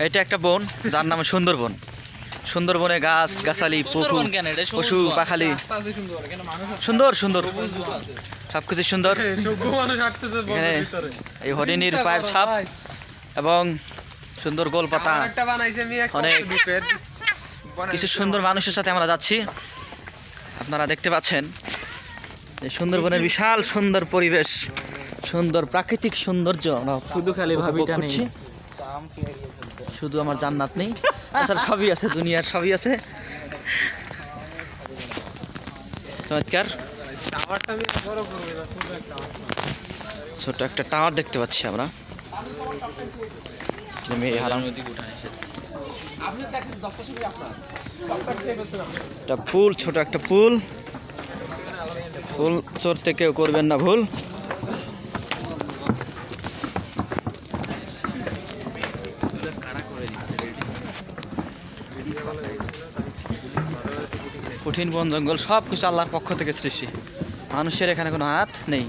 এটা একটা বন যার নাম সুন্দরবন। সুন্দরবনে গাছ গাছালি পশু পাখালি সুন্দর সুন্দর সবকিছু সুন্দর। এখানে এই হরিণীর পায়ের ছাপ এবং সুন্দর গোলপাতা, অনেক কিছু সুন্দর মানুষের সাথে আমরা যাচ্ছি। আপনারা দেখতে পাচ্ছেন যে সুন্দরবনের বিশাল সুন্দর পরিবেশ, সুন্দর প্রাকৃতিক সৌন্দর্য আমরা শুধু খালি ভাবছি। শুধু আমার জান্নাত নেই, তাছাড়া সবই আছে, দুনিয়ার সবই আছে। চমৎকার ছোট একটা টাওয়ার দেখতে পাচ্ছি আমরা। একটা পুল, ছোট একটা পুল। পুল চড়তে কেউ করবেন না ভুল। কঠিন বন জঙ্গল সব কিছু আল্লাহর পক্ষ থেকে সৃষ্টি, মানুষের এখানে কোনো হাত নেই।